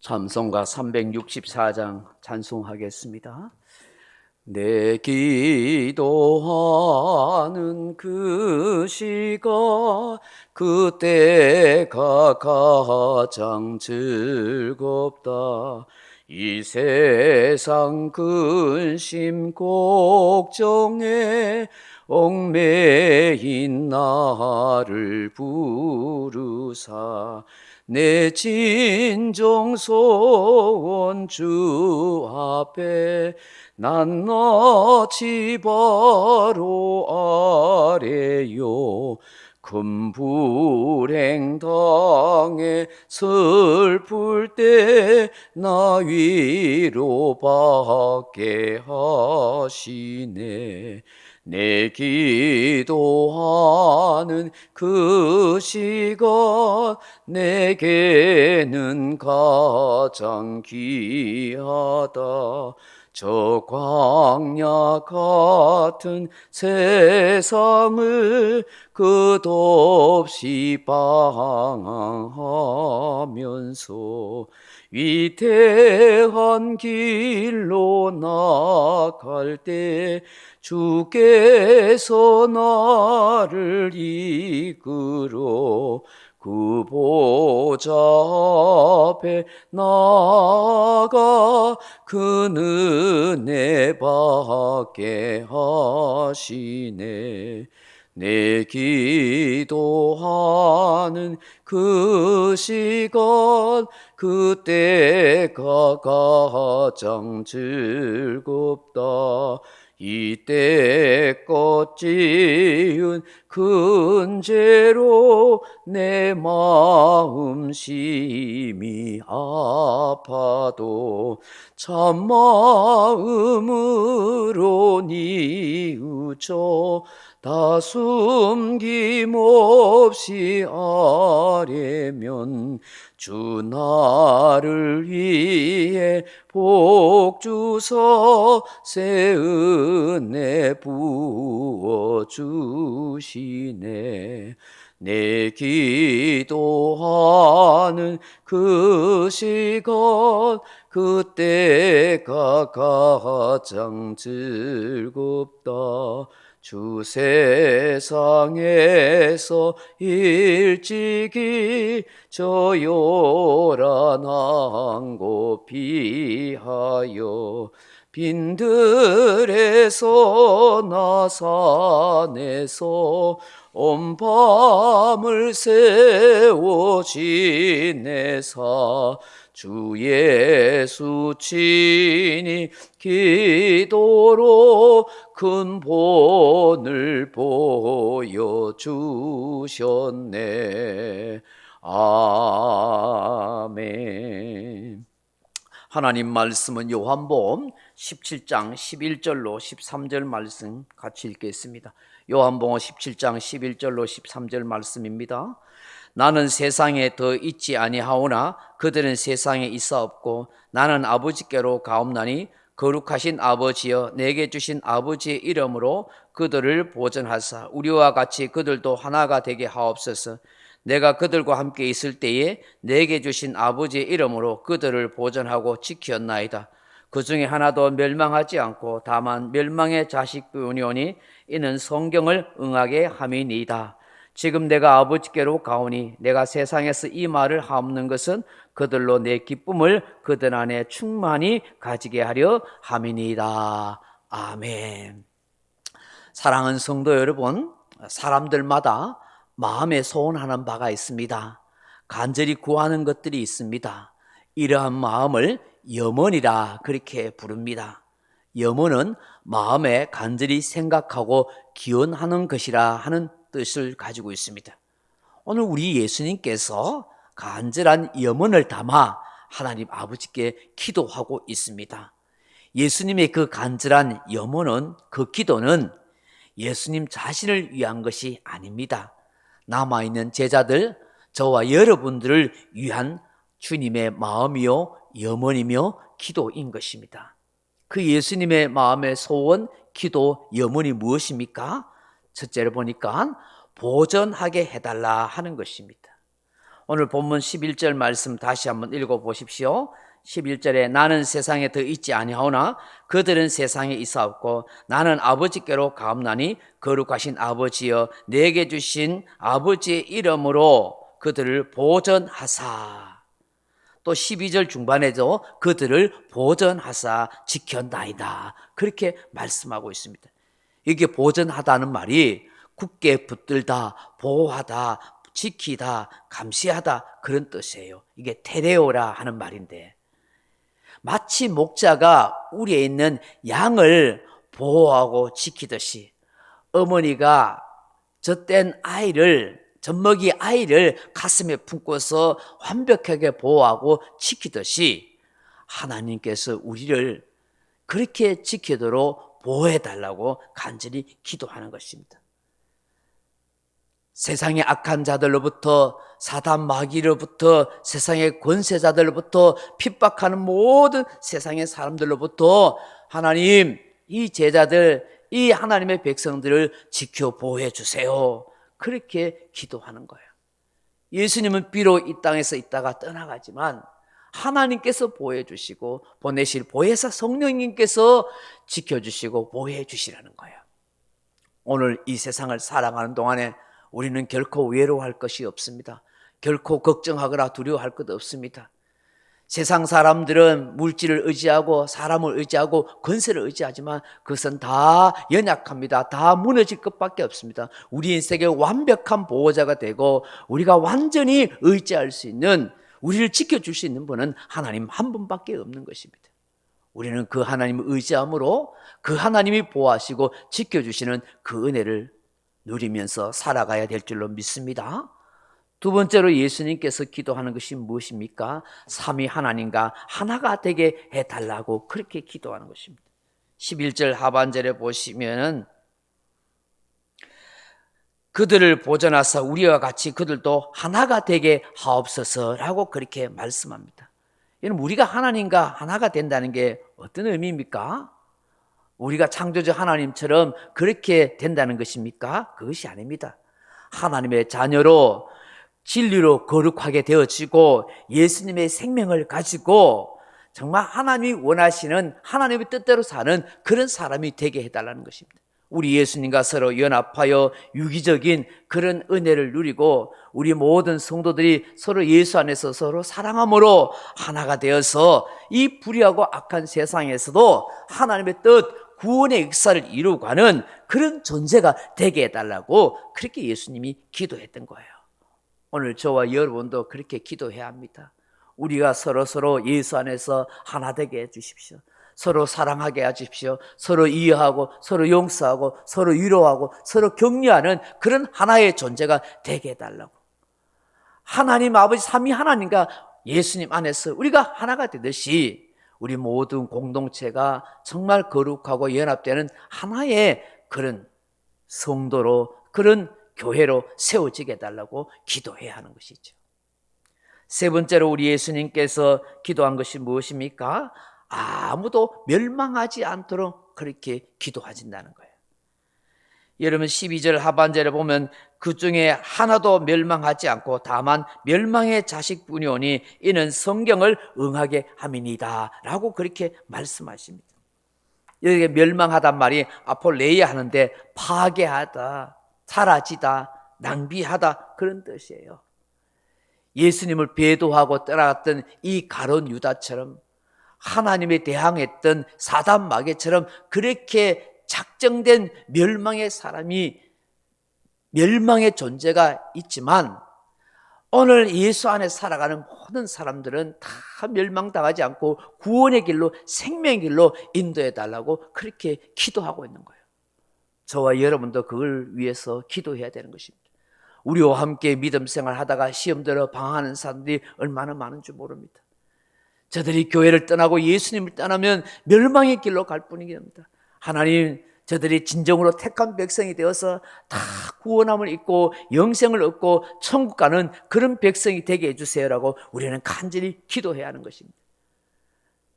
찬송가 364장 찬송하겠습니다. 내 기도하는 그 시간 그때가 가장 즐겁다. 이 세상 근심 걱정에 얽매인 나를 부르사 내 진정 소원 주 앞에 낱낱이 바로 아래요. 큰 불행 당해 슬플 때 나 위로받게 하시네. 내 기도하는 그 시간 내게는 가장 귀하다. 저 광야 같은 세상을 끝없이 방황하면서 위대한 길로 나갈 때 주께서 나를 이끌어 그 보좌 앞에 나아가 그 은혜 받게 하시네. 내 기도하는 그 시간 그때가 가장 즐겁다. 이때껏 지은 큰 죄로 내 마음 심히 아파도 참마음으로 뉘우쳐 다 숨김없이 아뢰면 주 나를 위해 복 주사 새 은혜 부어 주시네. 내 기도하는 그 시간 그때가 가장 즐겁다. 주 세상에서 일찍이 저 요란한 곳 피하여 빈들에서 나 산에서 온 밤을 새워 지내사 주 예수 친히 기도로 큰 본을 보여주셨네. 아멘. 하나님 말씀은 요한복음 17장 11절로 13절 말씀 같이 읽겠습니다. 요한복음 17장 11절로 13절 말씀입니다. 나는 세상에 더 있지 아니하오나 그들은 세상에 있사옵고 나는 아버지께로 가옵나니 거룩하신 아버지여 내게 주신 아버지의 이름으로 그들을 보존하사 우리와 같이 그들도 하나가 되게 하옵소서. 내가 그들과 함께 있을 때에 내게 주신 아버지의 이름으로 그들을 보존하고 지켰나이다. 그 중에 하나도 멸망하지 않고 다만 멸망의 자식뿐이오니 이는 성경을 응하게 함이니이다. 지금 내가 아버지께로 가오니 내가 세상에서 이 말을 하옵는 것은 그들로 내 기쁨을 그들 안에 충만히 가지게 하려 함이니이다. 아멘. 사랑하는 성도 여러분, 사람들마다 마음에 소원하는 바가 있습니다. 간절히 구하는 것들이 있습니다. 이러한 마음을 염원이라 그렇게 부릅니다. 염원은 마음에 간절히 생각하고 기원하는 것이라 하는 뜻을 가지고 있습니다. 오늘 우리 예수님께서 간절한 염원을 담아 하나님 아버지께 기도하고 있습니다. 예수님의 그 간절한 염원은, 그 기도는 예수님 자신을 위한 것이 아닙니다. 남아있는 제자들, 저와 여러분들을 위한 주님의 마음이요 염원이며 기도인 것입니다. 그 예수님의 마음의 소원, 기도, 염원이 무엇입니까? 첫째로 보니까 보전하게 해달라 하는 것입니다. 오늘 본문 11절 말씀 다시 한번 읽어보십시오. 11절에 나는 세상에 더 있지 아니하오나 그들은 세상에 있사옵고 나는 아버지께로 가옵나니 거룩하신 아버지여 내게 주신 아버지의 이름으로 그들을 보전하사. 또 12절 중반에도 그들을 보전하사 지켰나이다. 그렇게 말씀하고 있습니다. 이게 보전하다는 말이 굳게 붙들다, 보호하다, 지키다, 감시하다 그런 뜻이에요. 이게 테레오라 하는 말인데 마치 목자가 우리에 있는 양을 보호하고 지키듯이 어머니가 젖된 아이를, 젖먹이 아이를 가슴에 품고서 완벽하게 보호하고 지키듯이 하나님께서 우리를 그렇게 지키도록 보호해달라고 간절히 기도하는 것입니다. 세상의 악한 자들로부터, 사단 마귀로부터, 세상의 권세자들로부터, 핍박하는 모든 세상의 사람들로부터 하나님, 이 제자들, 이 하나님의 백성들을 지켜 보호해 주세요. 그렇게 기도하는 거예요. 예수님은 비록 이 땅에서 있다가 떠나가지만 하나님께서 보호해 주시고 보내실 보혜사 성령님께서 지켜주시고 보호해 주시라는 거예요. 오늘 이 세상을 살아가는 동안에 우리는 결코 외로워할 것이 없습니다. 결코 걱정하거나 두려워할 것 없습니다. 세상 사람들은 물질을 의지하고 사람을 의지하고 권세를 의지하지만 그것은 다 연약합니다. 다 무너질 것밖에 없습니다. 우리 인생의 완벽한 보호자가 되고 우리가 완전히 의지할 수 있는, 우리를 지켜줄 수 있는 분은 하나님 한 분밖에 없는 것입니다. 우리는 그 하나님을 의지함으로 그 하나님이 보호하시고 지켜주시는 그 은혜를 누리면서 살아가야 될 줄로 믿습니다. 두 번째로 예수님께서 기도하는 것이 무엇입니까? 삼위 하나님과 하나가 되게 해달라고 그렇게 기도하는 것입니다. 11절 하반절에 보시면 그들을 보전하사 우리와 같이 그들도 하나가 되게 하옵소서라고 그렇게 말씀합니다. 여러분, 우리가 하나님과 하나가 된다는 게 어떤 의미입니까? 우리가 창조주 하나님처럼 그렇게 된다는 것입니까? 그것이 아닙니다. 하나님의 자녀로 진리로 거룩하게 되어지고 예수님의 생명을 가지고 정말 하나님이 원하시는 하나님의 뜻대로 사는 그런 사람이 되게 해달라는 것입니다. 우리 예수님과 서로 연합하여 유기적인 그런 은혜를 누리고 우리 모든 성도들이 서로 예수 안에서 서로 사랑함으로 하나가 되어서 이 불의하고 악한 세상에서도 하나님의 뜻, 구원의 역사를 이루고가는 그런 존재가 되게 해달라고 그렇게 예수님이 기도했던 거예요. 오늘 저와 여러분도 그렇게 기도해야 합니다. 우리가 서로 예수 안에서 하나 되게 해주십시오. 서로 사랑하게 해주십시오. 서로 이해하고 서로 용서하고 서로 위로하고 서로 격려하는 그런 하나의 존재가 되게 해달라고. 하나님 아버지 삼위 하나님과 예수님 안에서 우리가 하나가 되듯이 우리 모든 공동체가 정말 거룩하고 연합되는 하나의 그런 성도로, 그런 교회로 세워지게 해달라고 기도해야 하는 것이죠. 세 번째로 우리 예수님께서 기도한 것이 무엇입니까? 아무도 멸망하지 않도록 그렇게 기도하신다는 거예요. 여러분 12절 하반절에 보면 그 중에 하나도 멸망하지 않고 다만 멸망의 자식뿐이 오니 이는 성경을 응하게 함이니이다 라고 그렇게 말씀하십니다. 여기 멸망하단 말이 아폴레이아 하는데 파괴하다, 사라지다, 낭비하다 그런 뜻이에요. 예수님을 배도하고 떠나갔던 이 가룟 유다처럼 하나님에 대항했던 사단 마귀처럼 그렇게 작정된 멸망의 사람이, 멸망의 존재가 있지만 오늘 예수 안에 살아가는 모든 사람들은 다 멸망당하지 않고 구원의 길로, 생명의 길로 인도해 달라고 그렇게 기도하고 있는 거예요. 저와 여러분도 그걸 위해서 기도해야 되는 것입니다. 우리와 함께 믿음 생활 하다가 시험 들어 방황하는 사람들이 얼마나 많은 줄 모릅니다. 저들이 교회를 떠나고 예수님을 떠나면 멸망의 길로 갈 뿐입니다. 하나님, 저들이 진정으로 택한 백성이 되어서 다 구원함을 입고 영생을 얻고 천국 가는 그런 백성이 되게 해주세요라고 우리는 간절히 기도해야 하는 것입니다.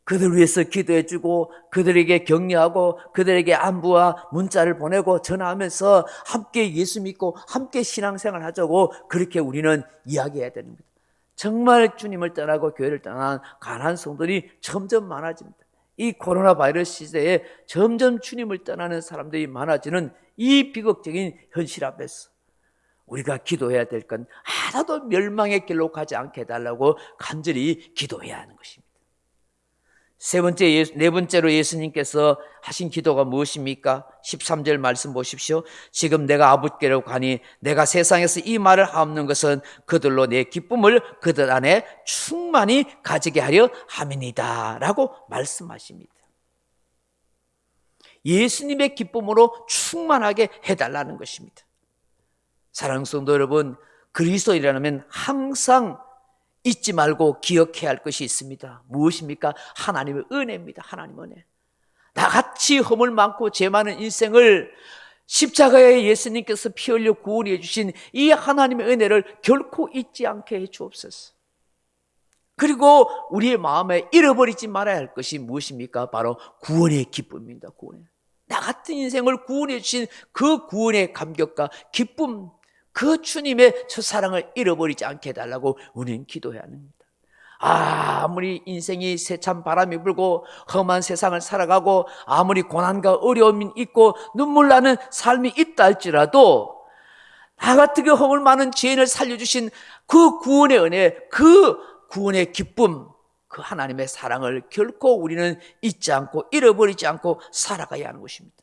그들 위해서 기도해주고 그들에게 격려하고 그들에게 안부와 문자를 보내고 전화하면서 함께 예수 믿고 함께 신앙생활 하자고 그렇게 우리는 이야기해야 됩니다. 정말 주님을 떠나고 교회를 떠난 가난한 성도들이 점점 많아집니다. 이 코로나 바이러스 시대에 점점 주님을 떠나는 사람들이 많아지는 이 비극적인 현실 앞에서 우리가 기도해야 될 건 하나도 멸망의 길로 가지 않게 해달라고 간절히 기도해야 하는 것입니다. 네 번째로 예수님께서 하신 기도가 무엇입니까? 13절 말씀 보십시오. 지금 내가 아버지께로 가니 내가 세상에서 이 말을 하옵는 것은 그들로 내 기쁨을 그들 안에 충만히 가지게 하려 함이니이다 라고 말씀하십니다. 예수님의 기쁨으로 충만하게 해달라는 것입니다. 사랑하는 성도 여러분, 그리스도인이라면 항상 잊지 말고 기억해야 할 것이 있습니다. 무엇입니까? 하나님의 은혜입니다. 하나님의 은혜. 나같이 허물 많고 죄 많은 인생을 십자가에 예수님께서 피 흘려 구원해 주신 이 하나님의 은혜를 결코 잊지 않게 해 주옵소서. 그리고 우리의 마음에 잃어버리지 말아야 할 것이 무엇입니까? 바로 구원의 기쁨입니다. 구원. 나 같은 인생을 구원해 주신 그 구원의 감격과 기쁨, 그 주님의 첫사랑을 잃어버리지 않게 해달라고 우리는 기도해야 합니다. 아무리 인생이 세찬 바람이 불고 험한 세상을 살아가고 아무리 고난과 어려움이 있고 눈물 나는 삶이 있다 할지라도 나 같은 그 허물 많은 죄인을 살려주신 그 구원의 은혜, 그 구원의 기쁨, 그 하나님의 사랑을 결코 우리는 잊지 않고 잃어버리지 않고 살아가야 하는 것입니다.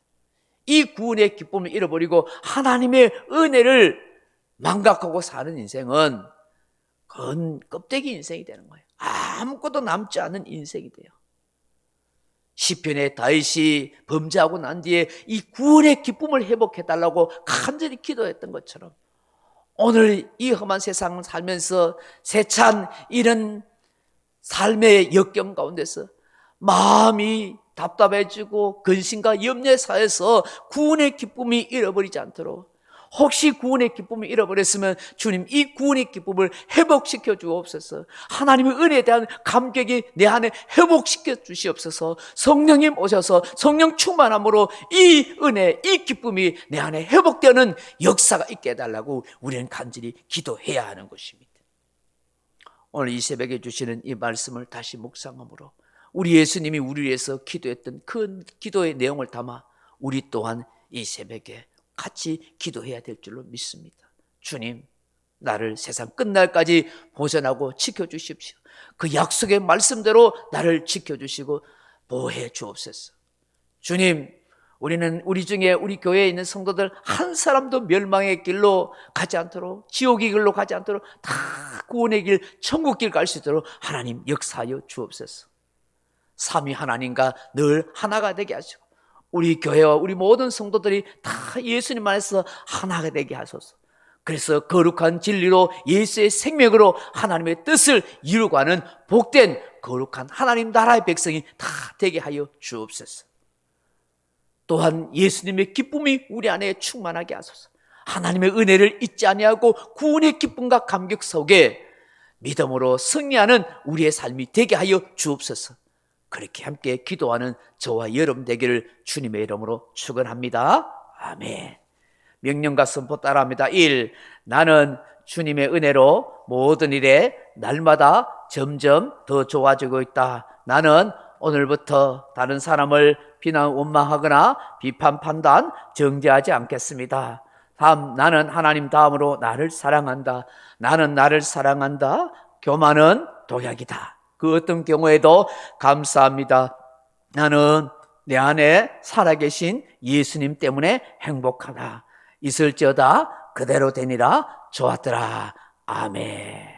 이 구원의 기쁨을 잃어버리고 하나님의 은혜를 망각하고 사는 인생은 그건 껍데기 인생이 되는 거예요. 아무것도 남지 않은 인생이 돼요. 시편의 다윗이 범죄하고 난 뒤에 이 구원의 기쁨을 회복해달라고 간절히 기도했던 것처럼 오늘 이 험한 세상을 살면서 세찬 이런 삶의 역경 가운데서 마음이 답답해지고 근심과 염려에 쌓여서 구원의 기쁨이 잃어버리지 않도록, 혹시 구원의 기쁨을 잃어버렸으면 주님 이 구원의 기쁨을 회복시켜 주옵소서. 하나님의 은혜에 대한 감격이 내 안에 회복시켜 주시옵소서. 성령님 오셔서 성령 충만함으로 이 은혜, 이 기쁨이 내 안에 회복되는 역사가 있게 해달라고 우리는 간절히 기도해야 하는 것입니다. 오늘 이 새벽에 주시는 이 말씀을 다시 묵상함으로 우리 예수님이 우리 위해서 기도했던 그 기도의 내용을 담아 우리 또한 이 새벽에 같이 기도해야 될 줄로 믿습니다. 주님, 나를 세상 끝날까지 보존하고 지켜주십시오. 그 약속의 말씀대로 나를 지켜주시고 보호해 주옵소서. 주님, 우리는 우리 중에 우리 교회에 있는 성도들 한 사람도 멸망의 길로 가지 않도록, 지옥의 길로 가지 않도록 다 구원의 길, 천국 길 갈 수 있도록 하나님 역사하여 주옵소서. 삼위 하나님과 늘 하나가 되게 하시고 우리 교회와 우리 모든 성도들이 다 예수님 안에서 하나가 되게 하소서. 그래서 거룩한 진리로 예수의 생명으로 하나님의 뜻을 이루고 하는 복된 거룩한 하나님 나라의 백성이 다 되게 하여 주옵소서. 또한 예수님의 기쁨이 우리 안에 충만하게 하소서. 하나님의 은혜를 잊지 아니하고 구원의 기쁨과 감격 속에 믿음으로 승리하는 우리의 삶이 되게 하여 주옵소서. 그렇게 함께 기도하는 저와 여러분 되기를 주님의 이름으로 축원합니다. 아멘. 명령과 선포 따라합니다. 1. 나는 주님의 은혜로 모든 일에 날마다 점점 더 좋아지고 있다. 나는 오늘부터 다른 사람을 비난 원망하거나 비판 판단 정죄하지 않겠습니다. 3. 나는 하나님 다음으로 나를 사랑한다. 나는 나를 사랑한다. 교만은 독약이다. 그 어떤 경우에도 감사합니다. 나는 내 안에 살아계신 예수님 때문에 행복하다. 있을지어다 그대로 되니라. 좋았더라. 아멘.